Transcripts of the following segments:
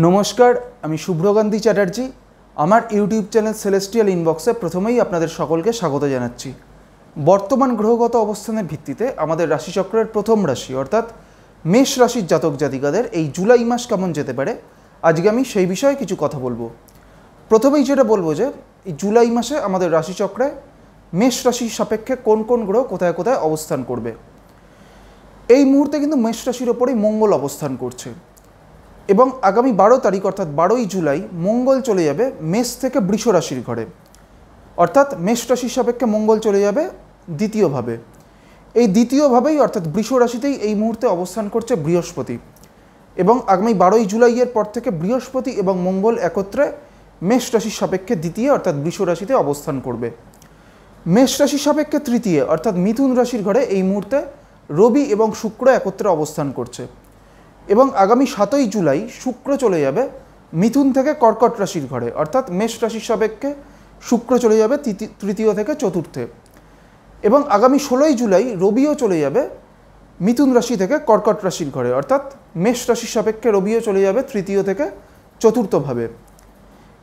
নমস্কার, আমি শুভ্রকান্তি চ্যাটার্জি। আমার ইউটিউব চ্যানেল সেলেস্টিয়াল ইনবক্সে প্রথমেই আপনাদের সকলকে স্বাগত জানাচ্ছি। বর্তমান গ্রহগত অবস্থানের ভিত্তিতে আমাদের রাশিচক্রের প্রথম রাশি অর্থাৎ মেষ রাশির জাতক জাতিকাদের এই জুলাই মাস কেমন যেতে পারে, আজকে আমি সেই বিষয়ে কিছু কথা বলবো। প্রথমেই যেটা বলবো যে এই জুলাই মাসে আমাদের রাশিচক্রে মেষ রাশির সাপেক্ষে কোন কোন গ্রহ কোথায় কোথায় অবস্থান করবে। এই মুহূর্তে কিন্তু মেষ রাশির ওপরেই মঙ্গল অবস্থান করছে এবং আগামী 12 তারিখ অর্থাৎ 12ই জুলাই মঙ্গল চলে যাবে মেষ থেকে বৃষ রাশির ঘরে, অর্থাৎ মেষ রাশির সাপেক্ষে মঙ্গল চলে যাবে দ্বিতীয়ভাবে। এই দ্বিতীয়ভাবেই অর্থাৎ বৃষ রাশিতেই এই মুহূর্তে অবস্থান করছে বৃহস্পতি এবং আগামী 12ই জুলাইয়ের পর থেকে বৃহস্পতি এবং মঙ্গল একত্রে মেষ রাশির সাপেক্ষে দ্বিতীয় অর্থাৎ বৃষ রাশিতে অবস্থান করবে। মেষ রাশির সাপেক্ষে তৃতীয় অর্থাৎ মিথুন রাশির ঘরে এই মুহূর্তে রবি এবং শুক্র একত্রে অবস্থান করছে এবং আগামী 7ই জুলাই শুক্র চলে যাবে মিথুন থেকে কর্কট রাশির ঘরে, অর্থাৎ মেষ রাশির সাপেক্ষে শুক্র চলে যাবে তৃতীয় থেকে চতুর্থে এবং আগামী 16ই জুলাই রবিও চলে যাবে মিথুন রাশি থেকে কর্কট রাশির ঘরে, অর্থাৎ মেষ রাশির সাপেক্ষে রবিও চলে যাবে তৃতীয় থেকে চতুর্থভাবে।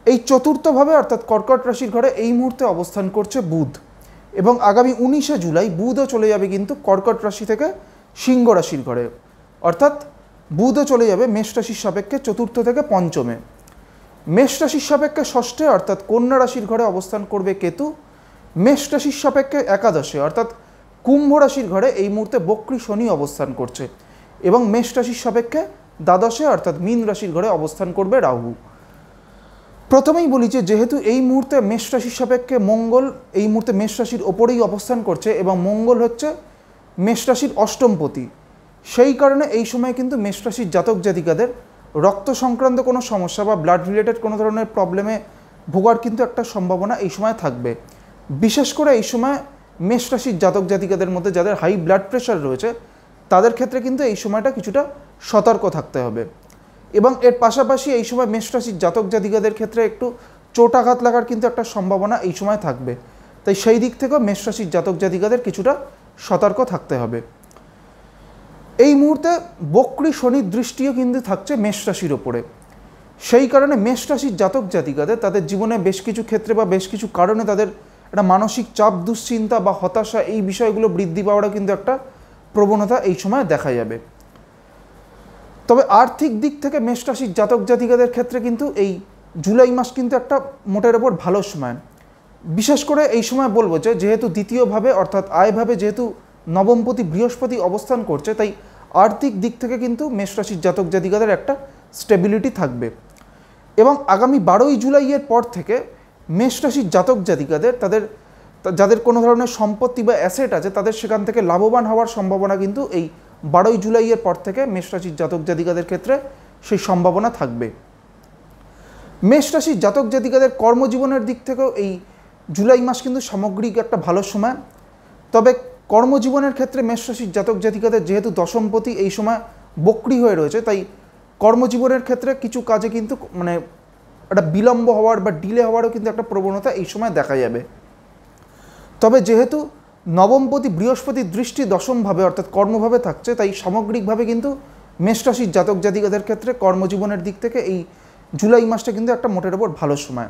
এই চতুর্থভাবে অর্থাৎ কর্কট রাশির ঘরে এই মুহূর্তে অবস্থান করছে বুধ এবং আগামী 19শে জুলাই বুধও চলে যাবে কিন্তু কর্কট রাশি থেকে সিংহ রাশির ঘরে, অর্থাৎ বুধও চলে যাবে মেষ রাশির সাপেক্ষে চতুর্থ থেকে পঞ্চমে। মেষ রাশির সাপেক্ষে ষষ্ঠে অর্থাৎ কন্যা রাশির ঘরে অবস্থান করবে কেতু। মেষ রাশির সাপেক্ষে একাদশে অর্থাৎ কুম্ভ রাশির ঘরে এই মুহূর্তে বক্রী শনি অবস্থান করছে এবং মেষ রাশির সাপেক্ষে দ্বাদশে অর্থাৎ মীন রাশির ঘরে অবস্থান করবে রাহু। প্রথমেই বলি যে যেহেতু এই মুহূর্তে মেষ রাশির সাপেক্ষে মঙ্গল এই মুহূর্তে মেষ রাশির ওপরেই অবস্থান করছে এবং মঙ্গল হচ্ছে মেষ রাশির অষ্টমপতি, সেই কারণে এই সময় কিন্তু মেষ রাশির জাতক জাতিকাদের রক্ত সংক্রান্ত কোনো সমস্যা বা ব্লাড রিলেটেড কোনো ধরনের প্রবলেমে ভোগার কিন্তু একটা সম্ভাবনা এই সময় থাকবে। বিশেষ করে এই সময় মেষ রাশির জাতক জাতিকাদের মধ্যে যাদের হাই ব্লাড প্রেশার রয়েছে তাদের ক্ষেত্রে কিন্তু এই সময়টা কিছুটা সতর্ক থাকতে হবে এবং এর পাশাপাশি এই সময় মেষ রাশির জাতক জাতিকাদের ক্ষেত্রে একটু চোটাঘাত লাগার কিন্তু একটা সম্ভাবনা এই সময় থাকবে, তাই সেই দিক থেকেও মেষ রাশির জাতক জাতিকাদের কিছুটা সতর্ক থাকতে হবে। এই মুহূর্তে বক্রী শনির দৃষ্টিও কিন্তু থাকছে মেষ রাশির ওপরে, সেই কারণে মেষ রাশির জাতক জাতিকাদের তাদের জীবনে বেশ কিছু ক্ষেত্রে বা বেশ কিছু কারণে তাদের একটা মানসিক চাপ, দুশ্চিন্তা বা হতাশা এই বিষয়গুলো বৃদ্ধি পাওয়ারও কিন্তু একটা প্রবণতা এই সময় দেখা যাবে। তবে আর্থিক দিক থেকে মেষ রাশির জাতক জাতিকাদের ক্ষেত্রে কিন্তু এই জুলাই মাস কিন্তু একটা মোটের ওপর ভালো সময়। বিশেষ করে এই সময় বলবো যে যেহেতু দ্বিতীয়ভাবে অর্থাৎ আয়ভাবে যেহেতু নবমপতি বৃহস্পতি অবস্থান করছে, তাই আর্থিক দিক থেকে কিন্তু মেষ রাশির জাতক জাতিকাদের একটা স্টেবিলিটি থাকবে এবং আগামী 12ই জুলাইয়ের পর থেকে মেষ রাশির জাতক জাতিকাদের যাদের কোনো ধরনের সম্পত্তি বা অ্যাসেট আছে তাদের সেখান থেকে লাভবান হওয়ার সম্ভাবনা কিন্তু এই 12ই জুলাইয়ের পর থেকে মেষ রাশির জাতক জাতিকাদের ক্ষেত্রে সেই সম্ভাবনা থাকবে। মেষ রাশির জাতক জাতিকাদের কর্মজীবনের দিক থেকেও এই জুলাই মাস কিন্তু সামগ্রিক একটা ভালো সময়। তবে কর্মজীবনের ক্ষেত্রে মেষ রাশির জাতক জাতিকাদের যেহেতু দশমপতি এই সময় বক্রী হয়ে রয়েছে, তাই কর্মজীবনের ক্ষেত্রে কিছু কাজে কিন্তু একটা বিলম্ব হওয়ার বা ডিলে হওয়ারও কিন্তু একটা প্রবণতা এই সময় দেখা যাবে। তবে যেহেতু নবমপতি বৃহস্পতির দৃষ্টি দশমভাবে অর্থাৎ কর্মভাবে থাকছে, তাই সামগ্রিকভাবে কিন্তু মেষ রাশির জাতক জাতিকাদের ক্ষেত্রে কর্মজীবনের দিক থেকে এই জুলাই মাসটা কিন্তু একটা মোটের ওপর ভালো সময়।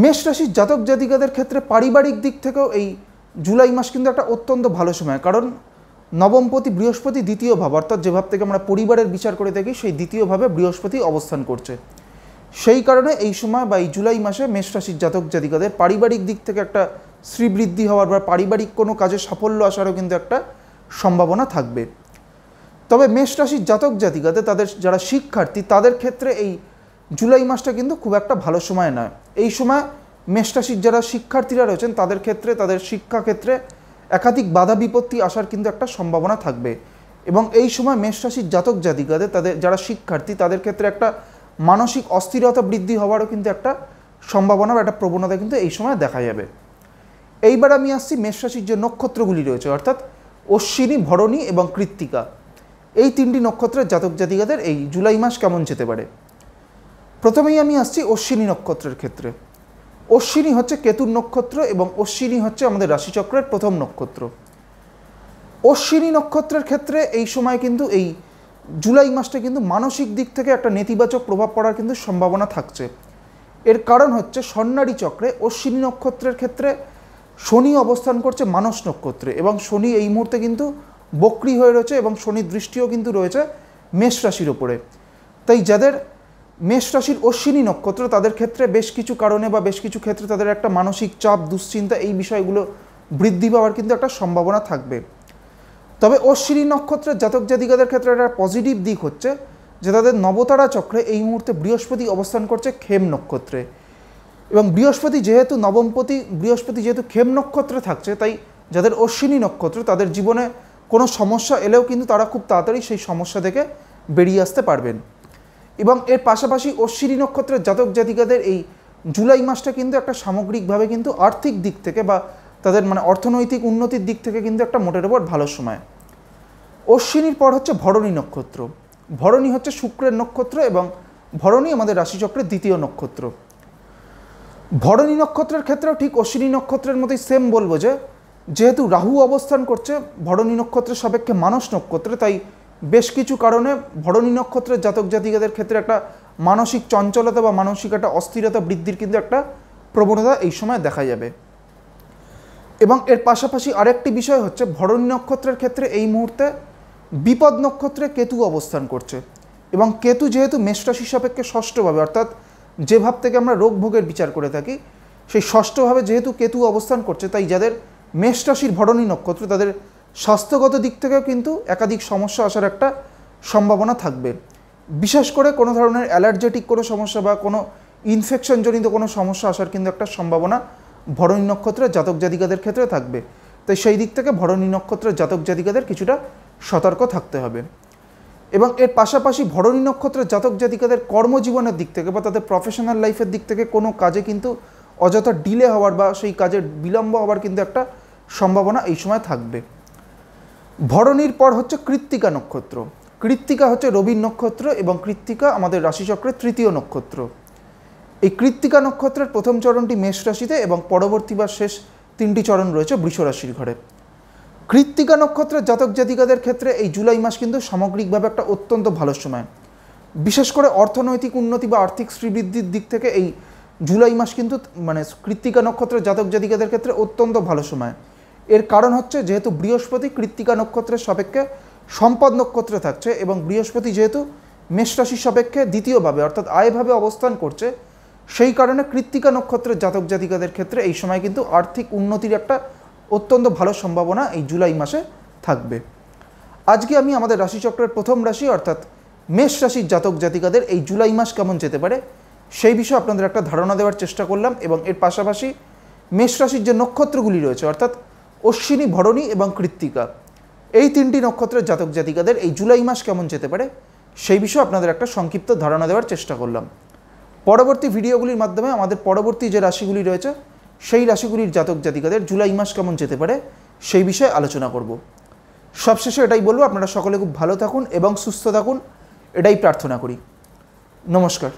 মেষ রাশির জাতক জাতিকাদের ক্ষেত্রে পারিবারিক দিক থেকেও এই জুলাই মাস কিন্তু একটা অত্যন্ত ভালো সময়, কারণ নবমপতি বৃহস্পতি দ্বিতীয় ভাব অর্থাৎ যে ভাব থেকে আমরা পরিবারের বিচার করে থাকি সেই দ্বিতীয়ভাবে বৃহস্পতি অবস্থান করছে। সেই কারণে এই সময় বা এই জুলাই মাসে মেষ রাশির জাতক জাতিকাদের পারিবারিক দিক থেকে একটা শ্রীবৃদ্ধি হওয়ার বা পারিবারিক কোনো কাজে সাফল্য আসারও কিন্তু একটা সম্ভাবনা থাকবে। তবে মেষ রাশির জাতক জাতিকাদের তাদের যারা শিক্ষার্থী তাদের ক্ষেত্রে এই জুলাই মাসটা কিন্তু খুব একটা ভালো সময় নয়। এই সময় মেষ রাশির যারা শিক্ষার্থীরা রয়েছেন তাদের ক্ষেত্রে তাদের শিক্ষাক্ষেত্রে একাধিক বাধা বিপত্তি আসার কিন্তু একটা সম্ভাবনা থাকবে এবং এই সময় মেষ রাশির জাতক জাতিকাদের তাদের যারা শিক্ষার্থী তাদের ক্ষেত্রে একটা মানসিক অস্থিরতা বৃদ্ধি হওয়ারও কিন্তু একটা সম্ভাবনা বা একটা প্রবণতা কিন্তু এই সময় দেখা যাবে। এইবার আমি আসছি মেষ রাশির যে নক্ষত্রগুলি রয়েছে অর্থাৎ অশ্বিনী, ভরণী এবং কৃত্তিকা, এই তিনটি নক্ষত্রের জাতক জাতিকাদের এই জুলাই মাস কেমন যেতে পারে। প্রথমেই আমি আসছি অশ্বিনী নক্ষত্রের ক্ষেত্রে। অশ্বিনী হচ্ছে কেতুর নক্ষত্র এবং অশ্বিনী হচ্ছে আমাদের রাশিচক্রের প্রথম নক্ষত্র। অশ্বিনী নক্ষত্রের ক্ষেত্রে এই সময় কিন্তু এই জুলাই মাসটা কিন্তু মানসিক দিক থেকে একটা নেতিবাচক প্রভাব পড়ার কিন্তু সম্ভাবনা থাকছে। এর কারণ হচ্ছে স্বর্ণালী চক্রে অশ্বিনী নক্ষত্রের ক্ষেত্রে শনি অবস্থান করছে মানস নক্ষত্রে, এবং শনি এই মুহূর্তে কিন্তু বক্রী হয়ে রয়েছে এবং শনির দৃষ্টিও কিন্তু রয়েছে মেষ রাশির ওপরে। তাই যাদের মেষ রাশির অশ্বিনী নক্ষত্র তাদের ক্ষেত্রে বেশ কিছু কারণে বা বেশ কিছু ক্ষেত্রে তাদের একটা মানসিক চাপ, দুশ্চিন্তা এই বিষয়গুলো বৃদ্ধি পাওয়ার কিন্তু একটা সম্ভাবনা থাকবে। তবে অশ্বিনী নক্ষত্রের জাতক জাতিকাদের ক্ষেত্রে একটা পজিটিভ দিক হচ্ছে যে তাদের নবতারা চক্রে এই মুহূর্তে বৃহস্পতি অবস্থান করছে খেম নক্ষত্রে, এবং বৃহস্পতি যেহেতু নবমপতি, বৃহস্পতি যেহেতু খেম নক্ষত্রে থাকছে, তাই যাদের অশ্বিনী নক্ষত্র তাদের জীবনে কোনো সমস্যা এলেও কিন্তু তারা খুব তাড়াতাড়ি সেই সমস্যা থেকে বেরিয়ে আসতে পারবেন। এবং এর পাশাপাশি অশ্বিনী নক্ষত্রের জাতক জাতিকাদের এই জুলাই মাসটা কিন্তু একটা সামগ্রিকভাবে কিন্তু আর্থিক দিক থেকে বা তাদের অর্থনৈতিক উন্নতির দিক থেকে কিন্তু একটা মোটের ওপর ভালো সময়। অশ্বিনীর পর হচ্ছে ভরণী নক্ষত্র। ভরণী হচ্ছে শুক্রের নক্ষত্র এবং ভরণী আমাদের রাশিচক্রের দ্বিতীয় নক্ষত্র। ভরণী নক্ষত্রের ক্ষেত্রেও ঠিক অশ্বিনী নক্ষত্রের মতোই সেম বলবো যে যেহেতু রাহু অবস্থান করছে ভরণী নক্ষত্রের সাপেক্ষে মানস নক্ষত্রে, তাই বেশ কিছু কারণে ভরণী নক্ষত্রের জাতক জাতিকাদের ক্ষেত্রে একটা মানসিক চঞ্চলতা বা মানসিক একটা অস্থিরতা বৃদ্ধির কিন্তু একটা প্রবণতা এই সময় দেখা যাবে। এবং এর পাশাপাশি আরেকটি বিষয় হচ্ছে ভরণী নক্ষত্রের ক্ষেত্রে এই মুহূর্তে বিপদ নক্ষত্রে কেতু অবস্থান করছে, এবং কেতু যেহেতু মেষ রাশির সাপেক্ষে ষষ্ঠভাবে, অর্থাৎ যে ভাব থেকে আমরা রোগ ভোগের বিচার করে থাকি সেই ষষ্ঠভাবে যেহেতু কেতু অবস্থান করছে, তাই যাদের মেষ রাশির ভরণী নক্ষত্র তাদের স্বাস্থ্যগত দিক থেকেও কিন্তু একাধিক সমস্যা আসার একটা সম্ভাবনা থাকবে। বিশেষ করে কোনো ধরনের অ্যালার্জেটিক কোনো সমস্যা বা কোনো ইনফেকশনজনিত কোনো সমস্যা আসার কিন্তু একটা সম্ভাবনা ভরণী নক্ষত্রের জাতক জাতিকাদের ক্ষেত্রে থাকবে। তাই সেই দিক থেকে ভরণী নক্ষত্রের জাতক জাতিকাদের কিছুটা সতর্ক থাকতে হবে। এবং এর পাশাপাশি ভরণী নক্ষত্রের জাতক জাতিকাদের কর্মজীবনের দিক থেকে বা তাদের প্রফেশনাল লাইফের দিক থেকে কোনো কাজে কিন্তু অযথা ডিলে হওয়ার বা সেই কাজের বিলম্ব হওয়ার কিন্তু একটা সম্ভাবনা এই সময় থাকবে। ভরণীর পর হচ্ছে কৃত্তিকা নক্ষত্র। কৃত্তিকা হচ্ছে রবির নক্ষত্র এবং কৃত্তিকা আমাদের রাশিচক্রের তৃতীয় নক্ষত্র। এই কৃত্তিকা নক্ষত্রের প্রথম চরণটি মেষ রাশিতে এবং পরবর্তী বা শেষ তিনটি চরণ রয়েছে বৃষ রাশির ঘরে। কৃত্তিকা নক্ষত্রের জাতক জাতিকাদের ক্ষেত্রে এই জুলাই মাস কিন্তু সামগ্রিকভাবে একটা অত্যন্ত ভালো সময়। বিশেষ করে অর্থনৈতিক উন্নতি বা আর্থিক শ্রীবৃদ্ধির দিক থেকে এই জুলাই মাস কিন্তু কৃত্তিকা নক্ষত্রের জাতক জাতিকাদের ক্ষেত্রে অত্যন্ত ভালো সময়। এর কারণ হচ্ছে যেহেতু বৃহস্পতি কৃত্তিকা নক্ষত্রের সাপেক্ষে সম্পদ নক্ষত্রে থাকছে এবং বৃহস্পতি যেহেতু মেষ রাশির সাপেক্ষে দ্বিতীয়ভাবে অর্থাৎ আয়ভাবে অবস্থান করছে, সেই কারণে কৃত্তিকা নক্ষত্রের জাতক জাতিকাদের ক্ষেত্রে এই সময় কিন্তু আর্থিক উন্নতির একটা অত্যন্ত ভালো সম্ভাবনা এই জুলাই মাসে থাকবে। আজকে আমি আমাদের রাশিচক্রের প্রথম রাশি অর্থাৎ মেষ রাশির জাতক জাতিকাদের এই জুলাই মাস কেমন যেতে পারে সেই বিষয়ে আপনাদের একটা ধারণা দেওয়ার চেষ্টা করলাম, এবং এর পাশাপাশি মেষ রাশির যে নক্ষত্রগুলি রয়েছে অর্থাৎ অশ্বিনী, ভরণী এবং কৃত্তিকা, এই তিনটি নক্ষত্রের জাতক জাতিকাদের এই জুলাই মাস কেমন যেতে পারে সেই বিষয়ে আপনাদের একটা সংক্ষিপ্ত ধারণা দেওয়ার চেষ্টা করলাম। পরবর্তী ভিডিওগুলির মাধ্যমে আমাদের পরবর্তী যে রাশিগুলি রয়েছে সেই রাশিগুলির জাতক জাতিকাদের জুলাই মাস কেমন যেতে পারে সেই বিষয়ে আলোচনা করব। সবশেষে এটাই বলবো, আপনারা সকলে খুব ভালো থাকুন এবং সুস্থ থাকুন, এটাই প্রার্থনা করি। নমস্কার।